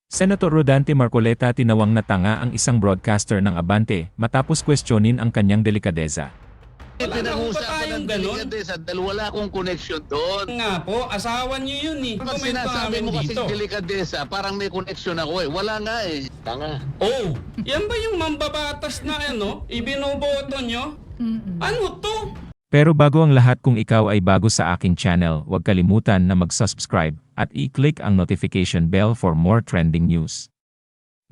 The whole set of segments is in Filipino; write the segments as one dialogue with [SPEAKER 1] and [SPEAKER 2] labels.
[SPEAKER 1] Senator Rodante Marcoleta tinawang na tanga ang isang broadcaster ng Abante matapos kwestiyonin ang kanyang delikadeza.
[SPEAKER 2] Pinag-uusapan ng delikadesa dahil wala akong connection doon.
[SPEAKER 3] Nga po, asawa niyo yun eh.
[SPEAKER 2] Pag
[SPEAKER 3] Comment
[SPEAKER 2] sinasabi
[SPEAKER 3] namin
[SPEAKER 2] mo kasing
[SPEAKER 3] dito.
[SPEAKER 2] delikadesa, parang may connection ako eh. Wala nga eh. Tanga.
[SPEAKER 3] Oh, yan ba yung mambabatas na ibinoboto nyo? Ano to?
[SPEAKER 1] Pero bago ang lahat, kung ikaw ay bago sa aking channel, huwag kalimutan na mag-subscribe at i-click ang notification bell for more trending news.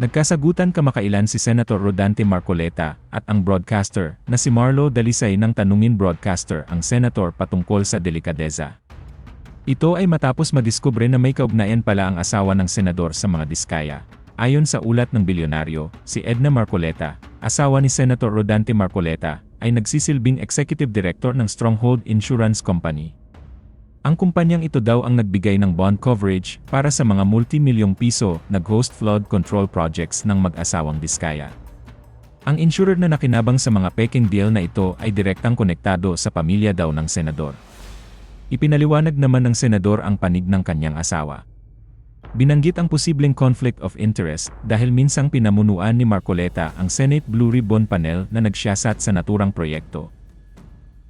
[SPEAKER 1] Nagkasagutan kamakailan si Senator Rodante Marcoleta at ang broadcaster na si Marlo Dalisay nang tanungin broadcaster ang senator patungkol sa delikadeza. Ito ay matapos madiskubre na may kaugnayan pala ang asawa ng senador sa mga diskaya. Ayon sa ulat ng bilyonaryo, si Edna Marcoleta, asawa ni Senator Rodante Marcoleta, ay nagsisilbing executive director ng Stronghold Insurance Company. Ang kumpanyang ito daw ang nagbigay ng bond coverage para sa mga multi-milyong piso na ghost flood control projects ng mag-asawang diskaya. Ang insurer na nakinabang sa mga peking deal na ito ay direktang konektado sa pamilya daw ng senador. Ipinaliwanag naman ng senador ang panig ng kanyang asawa. Binanggit ang posibleng conflict of interest dahil minsang pinamunuan ni Marcoleta ang Senate Blue Ribbon Panel na nagsiyasat sa naturang proyekto.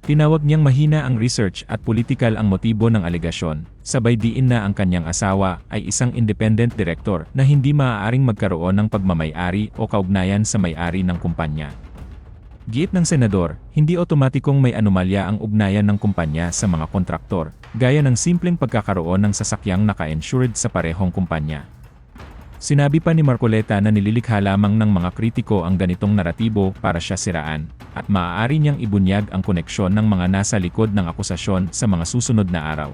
[SPEAKER 1] Tinawag niyang mahina ang research at politikal ang motibo ng alegasyon, sabay diin na ang kanyang asawa ay isang independent director na hindi maaaring magkaroon ng pagmamay-ari o kaugnayan sa may-ari ng kumpanya. Giit ng senador, hindi otomatikong may anomalya ang ugnayan ng kumpanya sa mga kontraktor, gaya ng simpleng pagkakaroon ng sasakyang naka-insured sa parehong kumpanya. Sinabi pa ni Marcoleta na nililikha lamang ng mga kritiko ang ganitong naratibo para siya siraan, at maaari niyang ibunyag ang koneksyon ng mga nasa likod ng akusasyon sa mga susunod na araw.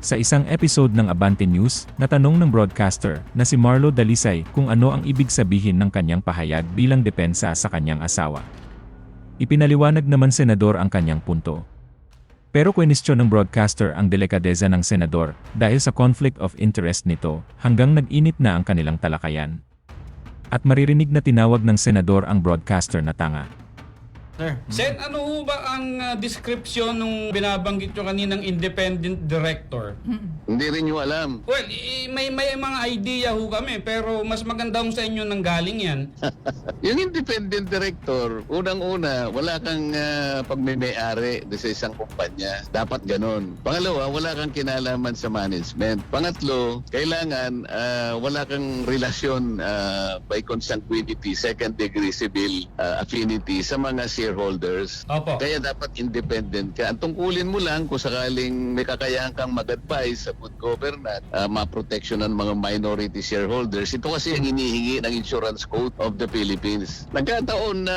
[SPEAKER 1] Sa isang episode ng Abante News, natanong ng broadcaster na si Marlo Dalisay kung ano ang ibig sabihin ng kanyang pahayag bilang depensa sa kanyang asawa. Ipinaliwanag naman senador ang kanyang punto. Pero kwenestyon ng broadcaster ang delikadeza ng senador dahil sa conflict of interest nito hanggang nag-init na ang kanilang talakayan. At maririnig na tinawag ng senador ang broadcaster na tanga.
[SPEAKER 3] Sen, ano ho ba ang description nung binabanggit nyo kaninang independent director?
[SPEAKER 2] Hindi rin nyo alam.
[SPEAKER 3] Well, may mga idea ho kami, pero mas maganda ho sa inyo nang galing yan.
[SPEAKER 2] Yung independent director, unang-una, wala kang pagmimay-ari sa isang kumpanya. Dapat ganon. Pangalawa, wala kang kinalaman sa management. Pangatlo, kailangan wala kang relasyon by consanguinity, second degree civil affinity sa mga shareholders.
[SPEAKER 3] Opo.
[SPEAKER 2] Kaya dapat independent ka. Ang tungkulin mo lang kung sakaling may kakayahan kang mag-advise sa good governance, ma-protection ng mga minority shareholders. Ito kasi ang hinihingi ng Insurance Code of the Philippines. Nagkataon na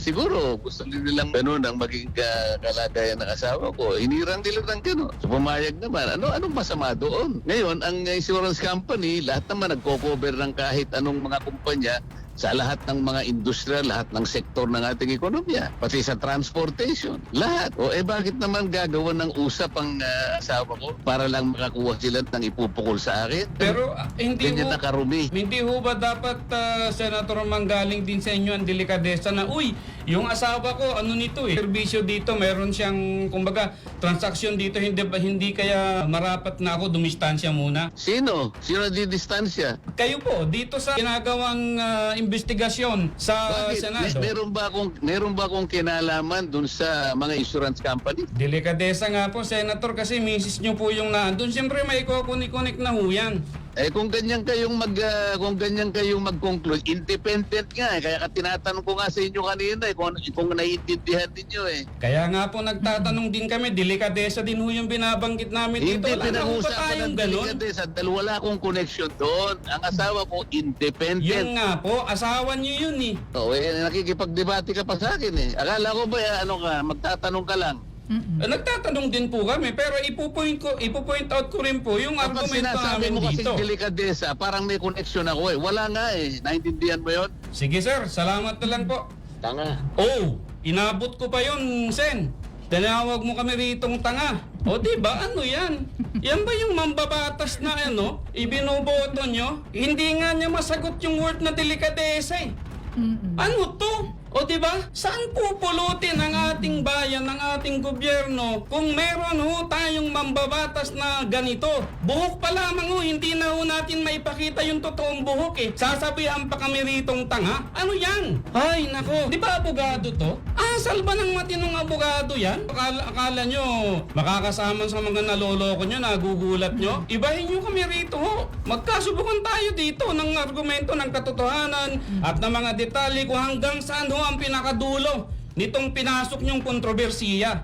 [SPEAKER 2] siguro gusto nilang ganun ang maging kalagayan ng asawa ko. Hinirang nila ng gano'n. So pumayag naman. Anong masama doon? Ngayon, ang insurance company, lahat naman nagko-cover ng kahit anong mga kumpanya sa lahat ng mga industriya, lahat ng sektor ng ating ekonomiya, pati sa transportation, lahat. Bakit naman gagawa ng usap ang asawa ko para lang makakuha sila ng ipupukol sa akin?
[SPEAKER 3] Pero hindi
[SPEAKER 2] Ganyan
[SPEAKER 3] ho,
[SPEAKER 2] na karumi.
[SPEAKER 3] hindi ho ba dapat, Senator, manggaling din sa inyo ang delikadesa na, yung asawa ko, nito serbisyo dito, meron siyang, kumbaga, transaksyon dito, hindi kaya marapat na ako dumistansya muna?
[SPEAKER 2] Sino? Sino di distansya?
[SPEAKER 3] Kayo po, dito sa ginagawang investigasyon sa
[SPEAKER 2] Bakit?
[SPEAKER 3] Senado.
[SPEAKER 2] Meron ba akong kinalaman dun sa mga insurance company?
[SPEAKER 3] Delikadesa nga po, Senator, kasi misis nyo po yung naandun. Siyempre may kukunik-kunik na ho yan.
[SPEAKER 2] Kung ganyan kayong mag-conclude, independent nga kaya tinatanong ko nga sa inyo kanina kung naiintindihan niyo
[SPEAKER 3] Kaya nga po nagtatanong din kami, delikadesa din ho yung binabanggit namin dito.
[SPEAKER 2] Hindi
[SPEAKER 3] Wala na ho ba
[SPEAKER 2] pinag-uusapan
[SPEAKER 3] tayong
[SPEAKER 2] ng
[SPEAKER 3] ganun?
[SPEAKER 2] delikadesa dahil wala akong connection doon. Ang asawa ko independent.
[SPEAKER 3] Yun nga po, asawa nyo yun eh.
[SPEAKER 2] Nakikipagdebate ka pa sa akin Akala ko ba magtatanong ka lang?
[SPEAKER 3] Nagtatanong din po kami, pero ipo-point out ko rin po yung
[SPEAKER 2] Kapag
[SPEAKER 3] argumento
[SPEAKER 2] sinasabi
[SPEAKER 3] namin
[SPEAKER 2] mo kasi
[SPEAKER 3] dito.
[SPEAKER 2] delikadesa, parang may connection ako Wala nga Naintindihan mo yun?
[SPEAKER 3] Sige sir, salamat na lang po.
[SPEAKER 2] Tanga.
[SPEAKER 3] Inabot ko pa yun, Sen. Tinawag mo kami ritong tanga. Diba? Ano yan? Yan ba yung mambabatas na ibinoboto nyo? Hindi nga niya masagot yung word na delikadesa Ano to? O di ba? Saan pupulutin ang ating bayan, ang ating gobyerno kung meron ho tayong mambabatas na ganito? Buhok pa lamang ho, hindi na ho natin maipakita yung totoong buhok eh. Sasabihan pa kami ritong tanga? Ano yan? Ay nako, di ba abogado to? Asal ba ng matinong abogado yan? Akala nyo makakasama sa mga naloloko nyo, nagugulat nyo? Ibahin nyo kami rito ho. Magkasubukan tayo dito ng argumento ng katotohanan at ng mga detalye kung hanggang saan ho ang pinakadulo nitong pinasok nyong kontrobersiya.